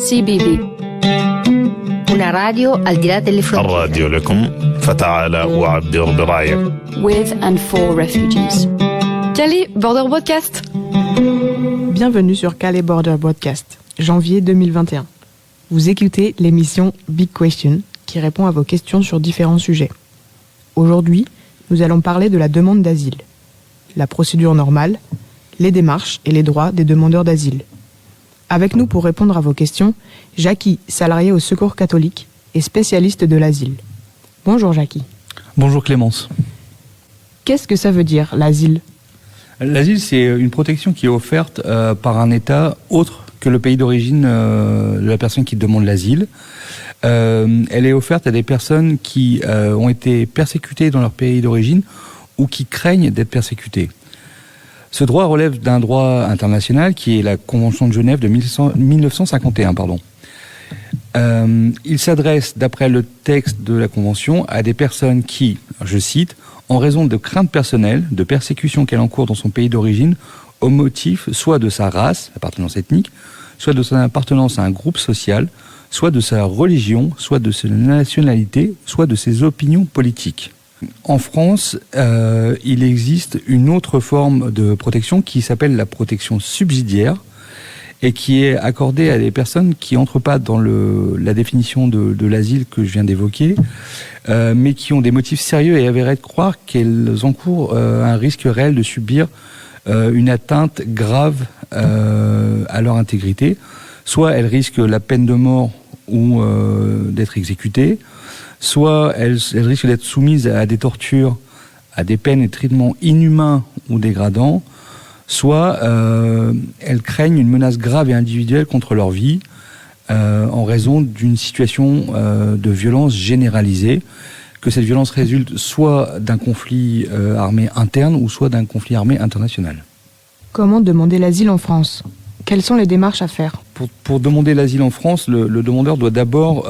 CBB. Una radio al di là delle frontiere. الراديو لكم فتعالى وعبر برأيك. With and for refugees. Calais Border Podcast. Bienvenue sur Calais Border Podcast, janvier 2021. Vous écoutez l'émission Big Question qui répond à vos questions sur différents sujets. Aujourd'hui, nous allons parler de la demande d'asile, la procédure normale, les démarches et les droits des demandeurs d'asile. Avec nous pour répondre à vos questions, Jackie, salarié au Secours catholique et spécialiste de l'asile. Bonjour Jackie. Bonjour Clémence. Qu'est-ce que ça veut dire, l'asile ? L'asile, c'est une protection qui est offerte par un État autre que le pays d'origine de la personne qui demande l'asile. Elle est offerte à des personnes qui ont été persécutées dans leur pays d'origine ou qui craignent d'être persécutées. Ce droit relève d'un droit international qui est la Convention de Genève de 1951. Il s'adresse, d'après le texte de la Convention, à des personnes qui, je cite, en raison de craintes personnelles, de persécutions qu'elle encourt dans son pays d'origine, au motif soit de sa race, appartenance ethnique, soit de son appartenance à un groupe social, soit de sa religion, soit de sa nationalité, soit de ses opinions politiques. En France, il existe une autre forme de protection qui s'appelle la protection subsidiaire et qui est accordée à des personnes qui n'entrent pas dans la définition de l'asile que je viens d'évoquer, mais qui ont des motifs sérieux et avérés de croire qu'elles encourent un risque réel de subir une atteinte grave à leur intégrité. Soit elles risquent la peine de mort ou d'être exécutées, soit elles risquent d'être soumises à des tortures, à des peines et traitements inhumains ou dégradants, soit elles craignent une menace grave et individuelle contre leur vie en raison d'une situation de violence généralisée, que cette violence résulte soit d'un conflit armé interne ou soit d'un conflit armé international. Comment demander l'asile en France ? Quelles sont les démarches à faire ? Pour demander l'asile en France, le demandeur doit d'abord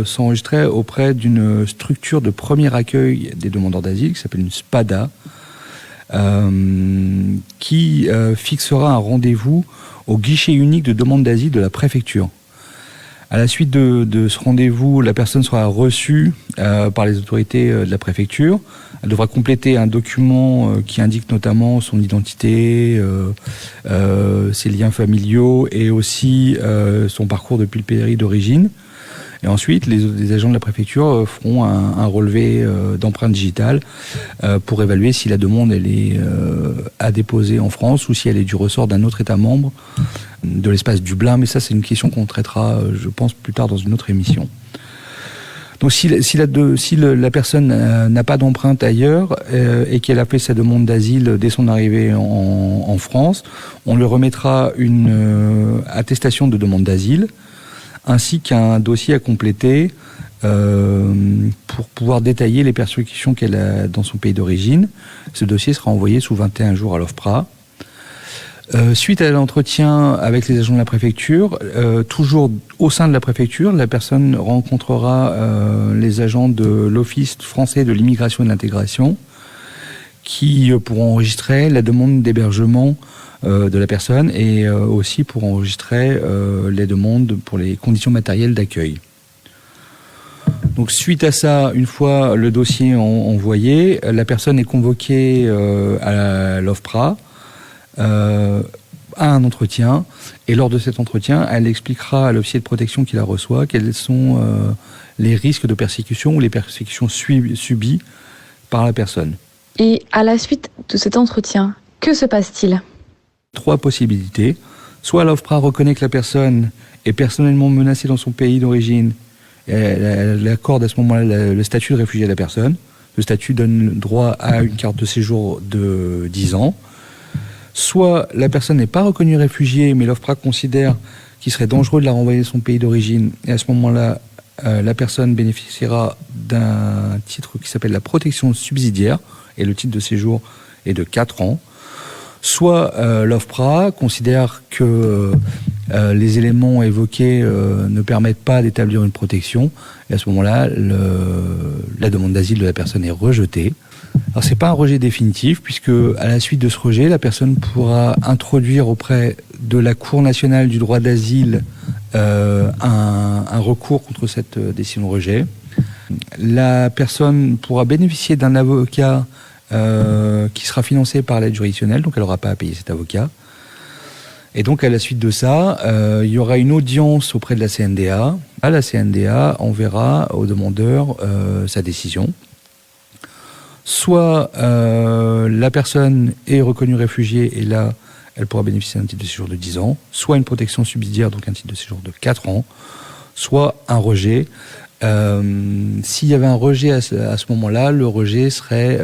s'enregistrer auprès d'une structure de premier accueil des demandeurs d'asile qui s'appelle une SPADA, qui fixera un rendez-vous au guichet unique de demande d'asile de la préfecture. À la suite de ce rendez-vous, la personne sera reçue par les autorités de la préfecture. Elle devra compléter un document qui indique notamment son identité, ses liens familiaux et aussi son parcours depuis le pays d'origine. Et ensuite, les agents de la préfecture feront un relevé d'empreinte digitale pour évaluer si la demande elle est à déposer en France ou si elle est du ressort d'un autre État membre de l'espace Dublin. Mais ça, c'est une question qu'on traitera, je pense, plus tard dans une autre émission. Donc si la personne n'a pas d'empreinte ailleurs et qu'elle a fait sa demande d'asile dès son arrivée en France, on lui remettra une attestation de demande d'asile ainsi qu'un dossier à compléter pour pouvoir détailler les persécutions qu'elle a dans son pays d'origine. Ce dossier sera envoyé sous 21 jours à l'OFPRA. Suite à l'entretien avec les agents de la préfecture, toujours au sein de la préfecture, la personne rencontrera les agents de l'Office français de l'immigration et de l'intégration qui pourront enregistrer la demande d'hébergement de la personne et aussi pour enregistrer les demandes pour les conditions matérielles d'accueil. Donc suite à ça, une fois le dossier envoyé, la personne est convoquée à l'OFPRA à un entretien et lors de cet entretien, elle expliquera à l'officier de protection qui la reçoit quels sont les risques de persécution ou les persécutions subies par la personne. Et à la suite de cet entretien, que se passe-t-il ? 3 possibilités. Soit l'OFPRA reconnaît que la personne est personnellement menacée dans son pays d'origine et elle accorde à ce moment-là le statut de réfugié à la personne. Le statut donne droit à une carte de séjour de 10 ans. Soit la personne n'est pas reconnue réfugiée, mais l'OFPRA considère qu'il serait dangereux de la renvoyer à son pays d'origine. Et à ce moment-là, la personne bénéficiera d'un titre qui s'appelle la protection subsidiaire, et le titre de séjour est de 4 ans. Soit l'OFPRA considère que les éléments évoqués ne permettent pas d'établir une protection, et à ce moment-là, la demande d'asile de la personne est rejetée. Alors c'est pas un rejet définitif puisque à la suite de ce rejet, la personne pourra introduire auprès de la Cour nationale du droit d'asile un recours contre cette décision de rejet. La personne pourra bénéficier d'un avocat qui sera financé par l'aide juridictionnelle, donc elle n'aura pas à payer cet avocat. Et donc à la suite de ça, il y aura une audience auprès de la CNDA. La CNDA enverra au demandeur sa décision. Soit la personne est reconnue réfugiée et là, elle pourra bénéficier d'un titre de séjour de 10 ans, soit une protection subsidiaire, donc un titre de séjour de 4 ans, soit un rejet. S'il y avait un rejet à ce moment-là, le rejet serait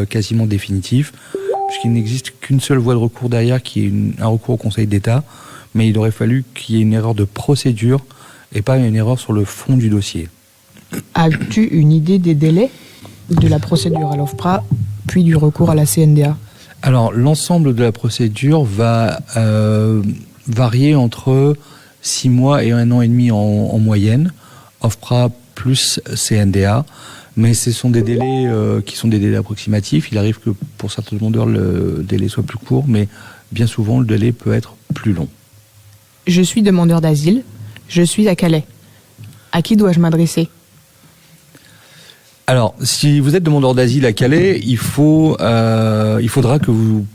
quasiment définitif, puisqu'il n'existe qu'une seule voie de recours derrière, qui est un recours au Conseil d'État, mais il aurait fallu qu'il y ait une erreur de procédure et pas une erreur sur le fond du dossier. As-tu une idée des délais de la procédure à l'OFPRA, puis du recours à la CNDA ? Alors, l'ensemble de la procédure va varier entre 6 mois et 1 an et demi en moyenne, OFPRA plus CNDA, mais ce sont des délais qui sont des délais approximatifs. Il arrive que pour certains demandeurs, le délai soit plus court, mais bien souvent, le délai peut être plus long. Je suis demandeur d'asile, je suis à Calais. À qui dois-je m'adresser ? Alors, si vous êtes demandeur d'asile à Calais, il faudra que vous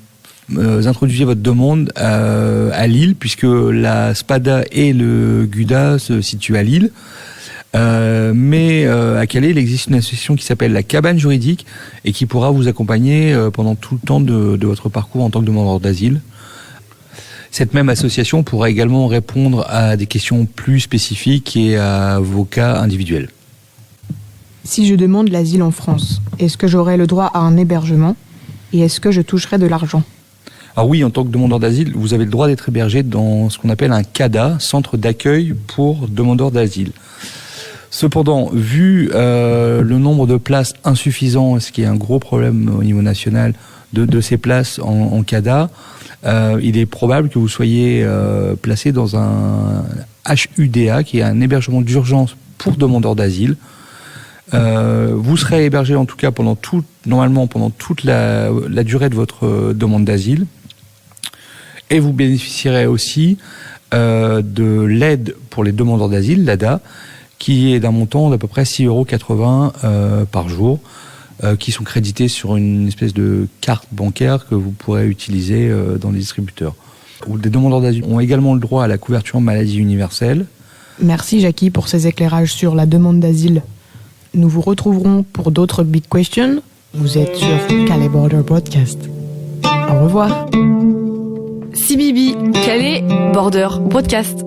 introduisiez votre demande à Lille, puisque la SPADA et le GUDA se situent à Lille. Mais à Calais, il existe une association qui s'appelle la Cabane Juridique et qui pourra vous accompagner pendant tout le temps de votre parcours en tant que demandeur d'asile. Cette même association pourra également répondre à des questions plus spécifiques et à vos cas individuels. Si je demande l'asile en France, est-ce que j'aurai le droit à un hébergement et est-ce que je toucherai de l'argent ? Alors oui, en tant que demandeur d'asile, vous avez le droit d'être hébergé dans ce qu'on appelle un CADA, Centre d'accueil pour demandeurs d'asile. Cependant, vu le nombre de places insuffisant, ce qui est un gros problème au niveau national de ces places en CADA, il est probable que vous soyez placé dans un HUDA, qui est un hébergement d'urgence pour demandeurs d'asile. Vous serez hébergé en tout cas pendant toute la durée de votre demande d'asile, et vous bénéficierez aussi de l'aide pour les demandeurs d'asile, l'ADA, qui est d'un montant d'à peu près 6,80 € par jour, qui sont crédités sur une espèce de carte bancaire que vous pourrez utiliser dans les distributeurs. Les demandeurs d'asile ont également le droit à la couverture maladie universelle. Merci Jackie pour ces éclairages sur la demande d'asile. Nous vous retrouverons pour d'autres Big Questions. Vous êtes sur Calais Border Podcast. Au revoir. CBB, Calais Border Podcast.